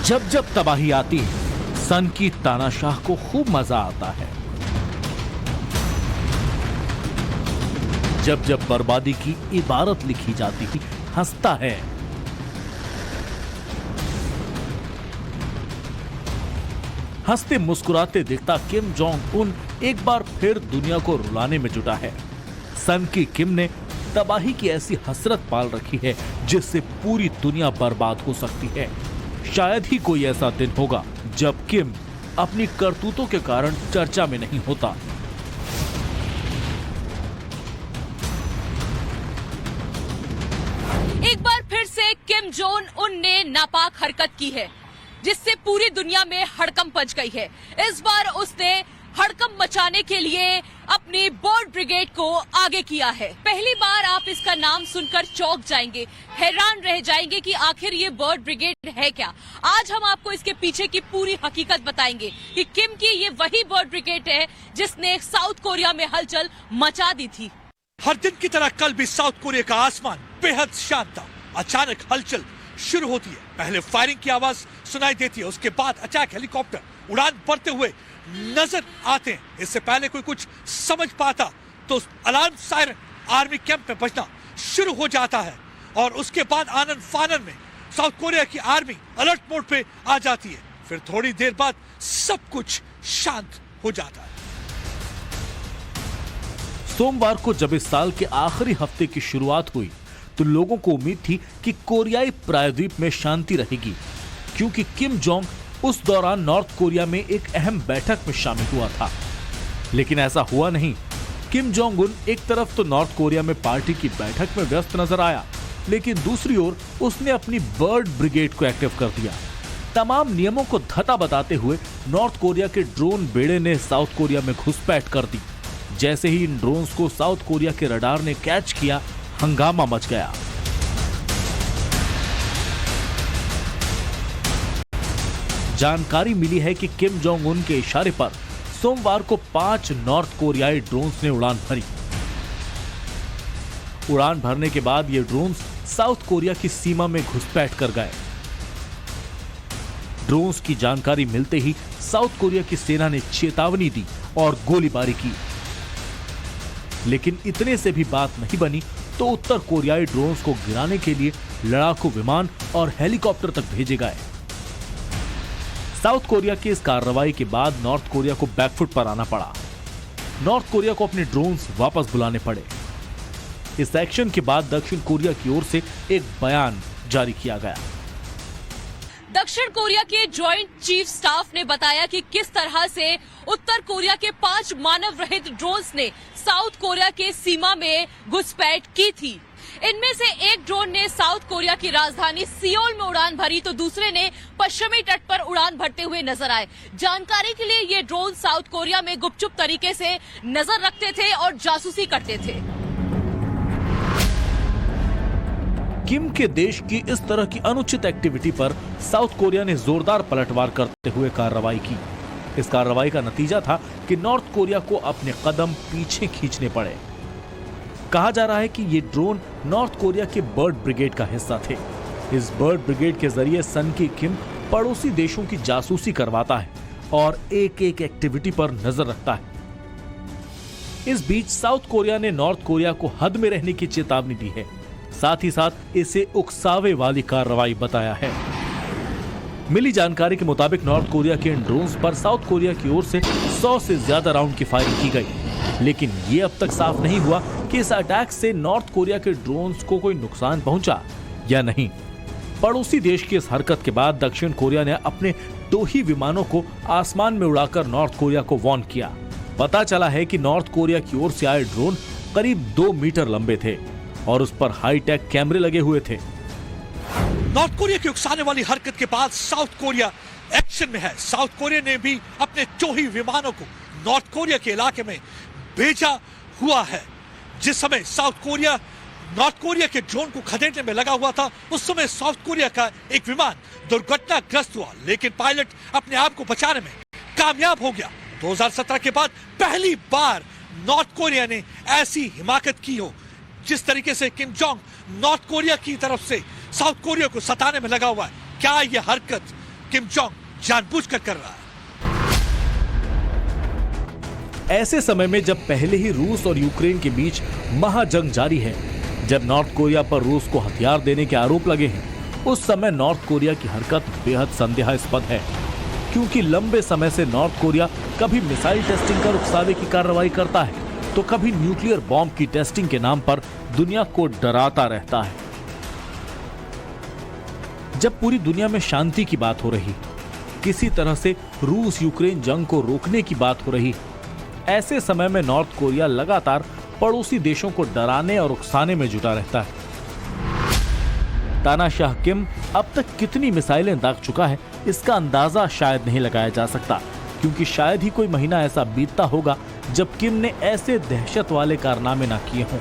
जब जब तबाही आती है, सन की तानाशाह को खूब मजा आता है। जब जब बर्बादी की इबारत लिखी जाती है, हंसता है। हंसते मुस्कुराते दिखता किम जोंग उन एक बार फिर दुनिया को रुलाने में जुटा है। सन की किम ने तबाही की ऐसी हसरत पाल रखी है जिससे पूरी दुनिया बर्बाद हो सकती है। शायद ही कोई ऐसा दिन होगा जब किम अपनी करतूतों के कारण चर्चा में नहीं होता। एक बार फिर से किम जोंग उन ने नापाक हरकत की है जिससे पूरी दुनिया में हड़कंप मच गई है। इस बार उसने हड़कंप मचाने के लिए अपनी बर्ड ब्रिगेड को आगे किया है। पहली बार आप इसका नाम सुनकर चौंक जाएंगे, हैरान रह जाएंगे कि आखिर ये बर्ड ब्रिगेड है क्या। आज हम आपको इसके पीछे की पूरी हकीकत बताएंगे कि किम की ये वही बर्ड ब्रिगेड है जिसने साउथ कोरिया में हलचल मचा दी थी। हर दिन की तरह कल भी साउथ कोरिया का आसमान बेहद शांत था। अचानक हलचल शुरू होती है। पहले फायरिंग की आवाज सुनाई देती है, उसके बाद अचानक हेलीकॉप्टर उड़ान भरते हुए नजर आते हैं। इससे पहले कोई कुछ समझ पाता तो अलार्म सायरन आर्मी कैंप में बजना शुरू हो जाता है और उसके बाद आनंद फानन में साउथ कोरिया की आर्मी अलर्ट मोड पे आ जाती है। फिर थोड़ी देर बाद सब कुछ शांत हो जाता है। सोमवार को जब इस साल के आखिरी हफ्ते की शुरुआत हुई तो लोगों को उम्मीद थी कि कोरियाई प्रायद्वीप में शांति रहेगी, क्योंकि किम जोंग उस दौरान नॉर्थ कोरिया में एक अहम बैठक में शामिल हुआ था। लेकिन ऐसा हुआ नहीं। किम जोंग उन एक तरफ तो नॉर्थ कोरिया में पार्टी की बैठक में व्यस्त नजर आया, लेकिन दूसरी ओर उसने अपनी बर्ड ब्रिगेड को एक्टिव कर दिया। तमाम नियमों को धता बताते हुए नॉर्थ कोरिया के ड्रोन बेड़े ने साउथ कोरिया में घुसपैठ कर दी। जैसे ही इन ड्रोन्स को साउथ कोरिया के रडार ने कैच किया, हंगामा मच गया। जानकारी मिली है कि किम जोंग उन के इशारे पर सोमवार को 5 नॉर्थ कोरियाई ड्रोन्स ने उड़ान भरी। उड़ान भरने के बाद ये ड्रोन्स साउथ कोरिया की सीमा में घुसपैठ कर गए। ड्रोन्स की जानकारी मिलते ही साउथ कोरिया की सेना ने चेतावनी दी और गोलीबारी की। लेकिन इतने से भी बात नहीं बनी तो उत्तर कोरियाई ड्रोन्स को गिराने के लिए लड़ाकू विमान और हेलीकॉप्टर तक भेजे गए। साउथ कोरिया की इस कार्रवाई के बाद नॉर्थ कोरिया को बैकफुट पर आना पड़ा। नॉर्थ कोरिया को अपने ड्रोन्स वापस बुलाने पड़े। इस एक्शन के बाद दक्षिण कोरिया की ओर से एक बयान जारी किया गया। दक्षिण कोरिया के जॉइंट चीफ स्टाफ ने बताया कि किस तरह से उत्तर कोरिया के 5 मानव रहित ड्रोन्स ने साउथ कोरिया के सीमा में घुसपैठ की थी। इनमें से एक ड्रोन ने साउथ कोरिया की राजधानी सियोल में उड़ान भरी तो दूसरे ने पश्चिमी तट पर उड़ान भरते हुए नजर आए। जानकारी के लिए ये ड्रोन साउथ कोरिया में गुपचुप तरीके से नजर रखते थे और जासूसी करते थे। किम के देश की इस तरह की अनुचित एक्टिविटी पर साउथ कोरिया ने जोरदार पलटवार करते हुए कार्रवाई की। इस कार्रवाई का नतीजा था कि नॉर्थ कोरिया को अपने कदम पीछे खींचने पड़े। कहा जा रहा है कि ये ड्रोन नॉर्थ कोरिया के बर्ड ब्रिगेड का हिस्सा थे। इस बर्ड ब्रिगेड के जरिए सन की किम पड़ोसी देशों की जासूसी करवाता है और एक एक एक्टिविटी पर नजर रखता है। इस बीच साउथ कोरिया ने नॉर्थ कोरिया को हद में रहने की चेतावनी दी है। साथ ही साथ इसे उकसावे वाली कार्रवाई बताया है। मिली जानकारी के मुताबिक नॉर्थ कोरिया के इन ड्रोन्स पर साउथ कोरिया की ओर से 100 से ज्यादा राउंड की फायरिंग की गई, लेकिन ये अब तक साफ नहीं हुआ कि इस अटैक से नॉर्थ कोरिया के ड्रोन्स को कोई नुकसान पहुंचा या नहीं। पड़ोसी देश की इस हरकत के बाद दक्षिण कोरिया ने अपने 2 ही विमानों को आसमान में उड़ाकर नॉर्थ कोरिया को वार्न किया। पता चला है कि नॉर्थ कोरिया की ओर से आए ड्रोन करीब 2 मीटर लंबे थे और उस पर हाईटेक कैमरे लगे हुए थे। नॉर्थ कोरिया की उकसाने वाली हरकत के बाद साउथ कोरिया एक्शन में है। साउथ कोरिया ने भी अपने 2 ही विमानों को नॉर्थ कोरिया के इलाके में भेजा हुआ है। जिस समय साउथ कोरिया नॉर्थ कोरिया के ड्रोन को खदेड़ने में लगा हुआ था, उस समय साउथ कोरिया का एक विमान दुर्घटनाग्रस्त हुआ, लेकिन पायलट अपने आप को बचाने में कामयाब हो गया। 2017 के बाद पहली बार नॉर्थ कोरिया ने ऐसी हिमाकत की हो। जिस तरीके से किम जोंग नॉर्थ कोरिया की तरफ से साउथ कोरिया को सताने में लगा हुआ है, क्या यह हरकत किम जोंग जानबूझकर कर रहा है। ऐसे समय में जब पहले ही रूस और यूक्रेन के बीच महाजंग जारी है, जब नॉर्थ कोरिया पर रूस को हथियार देने के आरोप लगे हैं, उस समय नॉर्थ कोरिया की हरकत बेहद संदेहास्पद है, क्योंकि लंबे समय से नॉर्थ कोरिया कभी मिसाइल टेस्टिंग कर उकसावे की कार्रवाई करता है तो कभी न्यूक्लियर बॉम्ब की टेस्टिंग के नाम पर दुनिया को डराता रहता है। जब पूरी दुनिया में शांति की बात हो रही, किसी तरह से रूस यूक्रेन जंग को रोकने की बात हो रही, ऐसे समय में नॉर्थ कोरिया लगातार पड़ोसी देशों को डराने और उकसाने में जुटा रहता है। तानाशाह किम अब तक कितनी मिसाइलें दाग चुका है, इसका अंदाजा शायद नहीं लगाया जा सकता, क्योंकि शायद ही कोई महीना ऐसा बीतता होगा जब किम ने ऐसे दहशत वाले कारनामे ना किए हों।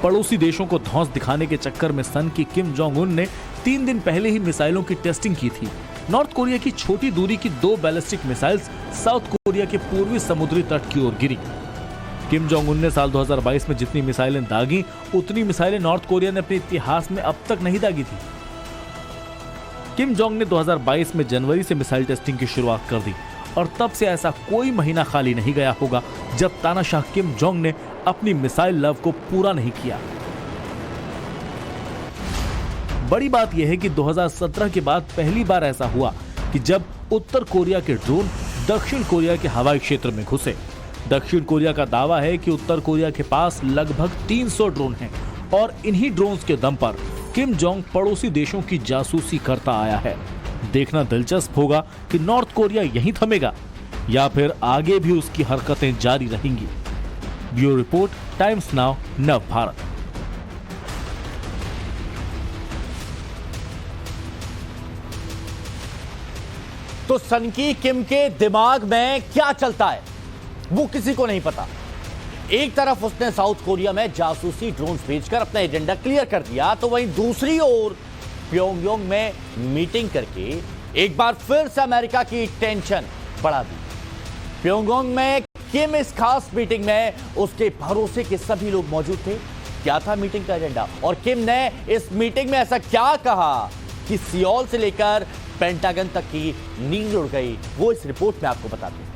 पड़ोसी देशों को धौंस दिखाने के चक्कर में सन की किम जोंग उन ने 3 दिन पहले ही मिसाइलों की टेस्टिंग की थी। नॉर्थ कोरिया की छोटी दूरी की 2 बैलिस्टिक मिसाइल्स साउथ कोरिया के पूर्वी समुद्री तट की ओर गिरी। किम जोंग उन ने साल 2022 में जितनी मिसाइलें दागी, उतनी मिसाइलें नॉर्थ कोरिया ने अपने इतिहास में अब तक नहीं दागी थी। किम जोंग ने 2022 में जनवरी से मिसाइल टेस्टिंग की शुरुआत कर दी और तब से ऐसा कोई महीना खाली नहीं गया होगा जब तानाशाह किम जोंग ने अपनी मिसाइल लव को पूरा नहीं किया। बड़ी बात यह है कि 2017 के बाद पहली बार ऐसा हुआ कि जब उत्तर कोरिया के ड्रोन दक्षिण कोरिया के हवाई क्षेत्र में घुसे। दक्षिण कोरिया का दावा है कि उत्तर कोरिया के पास लगभग 300 ड्रोन हैं और इन्हीं ड्रोन्स के दम पर किम जोंग पड़ोसी देशों की जासूसी करता आया है। देखना दिलचस्प होगा कि नॉर्थ कोरिया यहीं थमेगा या फिर आगे भी उसकी हरकतें जारी रहेंगी। ब्यूरो रिपोर्ट, टाइम्स नाउ, नव भारत। तो सनकी किम के दिमाग में क्या चलता है वो किसी को नहीं पता। एक तरफ उसने साउथ कोरिया में जासूसी ड्रोन्स भेजकर अपना एजेंडा क्लियर कर दिया, तो वहीं दूसरी ओर प्योंगयांग में मीटिंग करके एक बार फिर से अमेरिका की टेंशन बढ़ा दी। प्योंगयांग में किम इस खास मीटिंग में उसके भरोसे के सभी लोग मौजूद थे। क्या था मीटिंग का एजेंडा और किम ने इस मीटिंग में ऐसा क्या कहा कि सियोल से लेकर पेंटागन तक की नींद उड़ गई, वो इस रिपोर्ट में आपको बताते हैं।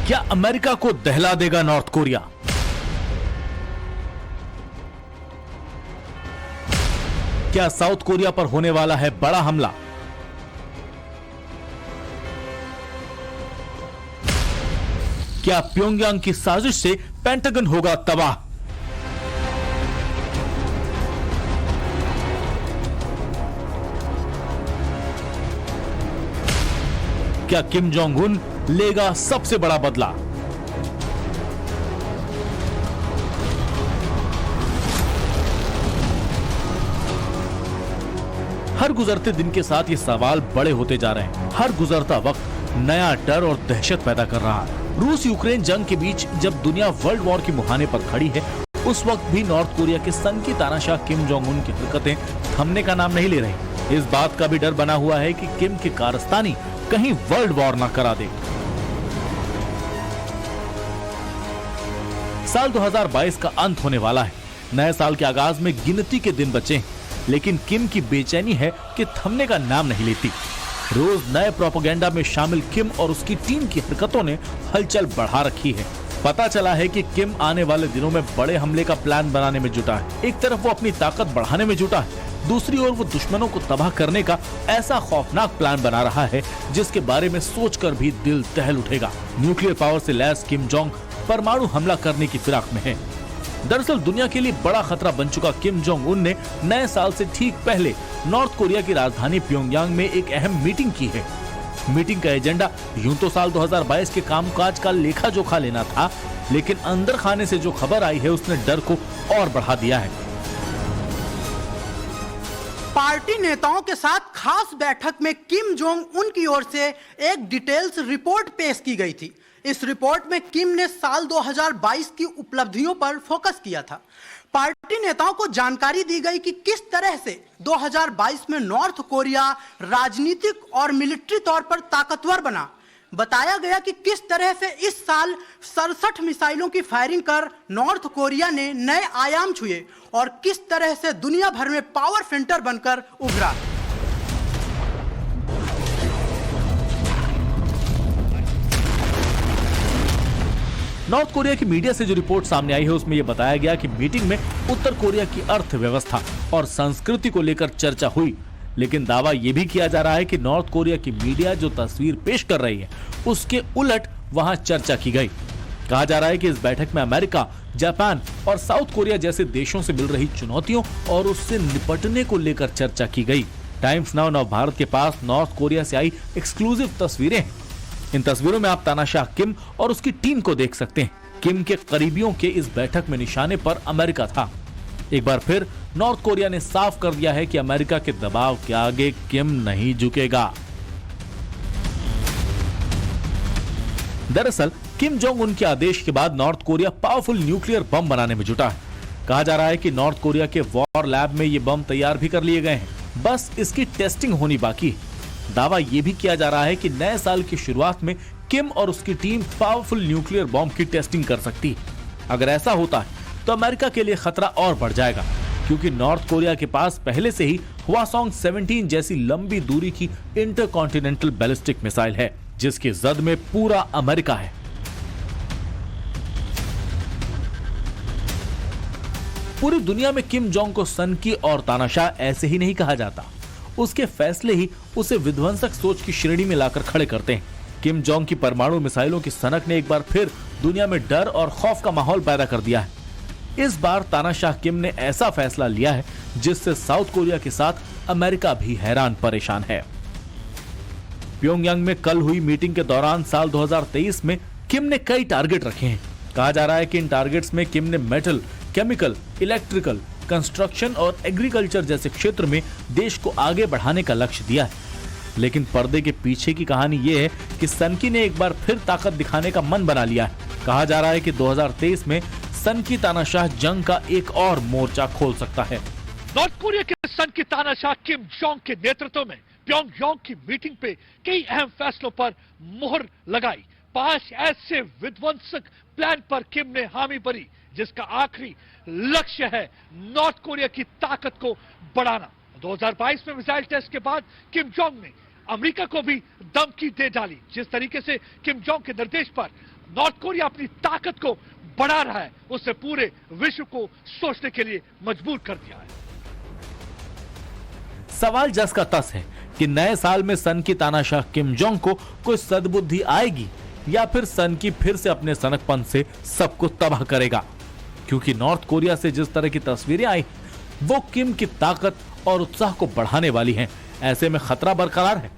क्या अमेरिका को दहला देगा नॉर्थ कोरिया? क्या साउथ कोरिया पर होने वाला है बड़ा हमला? क्या प्योंगयांग की साजिश से पेंटागन होगा तबाह? क्या किम जोंग उन लेगा सबसे बड़ा बदला? हर गुजरते दिन के साथ ये सवाल बड़े होते जा रहे हैं। हर गुजरता वक्त नया डर और दहशत पैदा कर रहा है। रूस यूक्रेन जंग के बीच जब दुनिया वर्ल्ड वॉर के मुहाने पर खड़ी है, उस वक्त भी नॉर्थ कोरिया के सन की तानाशाह किम जोंग उन की हरकतें थमने का नाम नहीं ले रही। इस बात का भी डर बना हुआ है कि किम की कारस्तानी कहीं वर्ल्ड वॉर ना करा दे। साल 2022 का अंत होने वाला है। नए साल के आगाज में गिनती के दिन बचे हैं, लेकिन किम की बेचैनी है कि थमने का नाम नहीं लेती। रोज नए प्रोपेगेंडा में शामिल किम और उसकी टीम की हरकतों ने हलचल बढ़ा रखी है। पता चला है कि किम आने वाले दिनों में बड़े हमले का प्लान बनाने में जुटा है। एक तरफ वो अपनी ताकत बढ़ाने में जुटा है, दूसरी ओर वो दुश्मनों को तबाह करने का ऐसा खौफनाक प्लान बना रहा है जिसके बारे में सोचकर भी दिल दहल उठेगा। न्यूक्लियर पावर से लैस किम जोंग परमाणु हमला करने की फिराक में है। दरअसल दुनिया के लिए बड़ा खतरा बन चुका किम जोंग उन ने नए साल से ठीक पहले नॉर्थ कोरिया की राजधानी प्योंगयांग में एक अहम मीटिंग की है। मीटिंग का एजेंडा यूं तो साल 2022 के कामकाज का लेखा जोखा लेना था, लेकिन अंदर खाने से जो खबर आई है उसने डर को और बढ़ा दिया है। पार्टी नेताओं के साथ खास बैठक में किम जोंग उन की ओर से एक डिटेल्स रिपोर्ट पेश की गई थी। इस रिपोर्ट में किम ने साल 2022 की उपलब्धियों पर फोकस किया था। पार्टी नेताओं को जानकारी दी गई कि किस तरह से 2022 में नॉर्थ कोरिया राजनीतिक और मिलिट्री तौर पर ताकतवर बना। बताया गया कि किस तरह से इस साल 67 मिसाइलों की फायरिंग कर नॉर्थ कोरिया ने नए आयाम छुए और किस तरह से दुनिया भर में पावर सेंटर बनकर उभरा। नॉर्थ कोरिया की मीडिया से जो रिपोर्ट सामने आई है उसमें यह बताया गया कि मीटिंग में उत्तर कोरिया की अर्थव्यवस्था और संस्कृति को लेकर चर्चा हुई, लेकिन दावा यह भी किया जा रहा है कि नॉर्थ कोरिया की मीडिया जो तस्वीर पेश कर रही है उसके उलट वहां चर्चा की गई। कहा जा रहा है कि इस बैठक में अमेरिका, जापान और साउथ कोरिया जैसे देशों से मिल रही चुनौतियों और उससे निपटने को लेकर चर्चा की गई। टाइम्स नाउ नव भारत के पास नॉर्थ कोरिया से आई एक्सक्लूसिव तस्वीरें हैं। इन तस्वीरों में आप तानाशाह किम और उसकी टीम को देख सकते हैं। किम के करीबियों के इस बैठक में निशाने पर अमेरिका था। एक बार फिर नॉर्थ कोरिया ने साफ कर दिया है कि अमेरिका के दबाव के आगे किम नहीं झुकेगा। दरअसल किम जोंग उन के आदेश के बाद north Korea powerful nuclear bomb बनाने में जुटा है। कहा जा रहा है कि नॉर्थ कोरिया के वॉर लैब में ये बम तैयार भी कर लिए गए हैं, बस इसकी टेस्टिंग होनी बाकी है। दावा यह भी किया जा रहा है कि नए साल की शुरुआत में किम और उसकी टीम पावरफुल न्यूक्लियर बॉम्ब की टेस्टिंग कर सकती है। अगर ऐसा होता है तो अमेरिका के लिए खतरा और बढ़ जाएगा, क्योंकि नॉर्थ कोरिया के पास पहले से ही हवासोंग 17 जैसी लंबी दूरी की इंटरकॉन्टिनेंटल बैलिस्टिक मिसाइल है, जिसकी जद में पूरा अमेरिका है। पूरी दुनिया में किम जोंग को सनकी और तानाशाह ऐसे ही नहीं कहा जाता। उसके फैसले ही उसे विध्वंसक सोच की श्रेणी में लाकर खड़े करते हैं। किम जोंग की परमाणु मिसाइलों की सनक ने एक बार फिर दुनिया में डर और खौफ का माहौल पैदा कर दिया है। इस बार तानाशाह किम ने ऐसा फैसला लिया है जिससे साउथ कोरिया के साथ अमेरिका भी हैरान परेशान है। प्योंगयांग में कल हुई मीटिंग के दौरान साल 2023 में किम ने कई टारगेट रखे हैं। कहा जा रहा है कि इन टारगेट्स में किम ने मेटल, केमिकल, इलेक्ट्रिकल, कंस्ट्रक्शन और एग्रीकल्चर जैसे क्षेत्र में देश को आगे बढ़ाने का लक्ष्य दिया है। लेकिन पर्दे के पीछे की कहानी यह है कि सनकी ने एक बार फिर ताकत दिखाने का मन बना लिया है। कहा जा रहा है कि 2023 में सनकी तानाशाह जंग का एक और मोर्चा खोल सकता है। नॉर्थ कोरिया के सनकी तानाशाह किम जोंग के नेतृत्व में प्योंगयांग की मीटिंग पे कई अहम फैसलों पर मुहर लगाई। 5 ऐसे विध्वंसक प्लान पर किम ने हामी भरी, जिसका आखिरी लक्ष्य है नॉर्थ कोरिया की ताकत को बढ़ाना। 2022 में मिसाइल टेस्ट के बाद किम जोंग ने अमेरिका को भी धमकी दे डाली। जिस तरीके से किम जोंग के निर्देश पर नॉर्थ कोरिया अपनी ताकत को बढ़ा रहा है, उससे पूरे विश्व को सोचने के लिए मजबूर कर दिया है। सवाल जस का तस है कि नए साल में सनकी तानाशाह किम जोंग को कोई सद्बुद्धि आएगी या फिर सनकी फिर से अपने सनकपन से सबको तबाह करेगा। क्योंकि नॉर्थ कोरिया से जिस तरह की तस्वीरें आई वो किम की ताकत और उत्साह को बढ़ाने वाली हैं। ऐसे में खतरा बरकरार है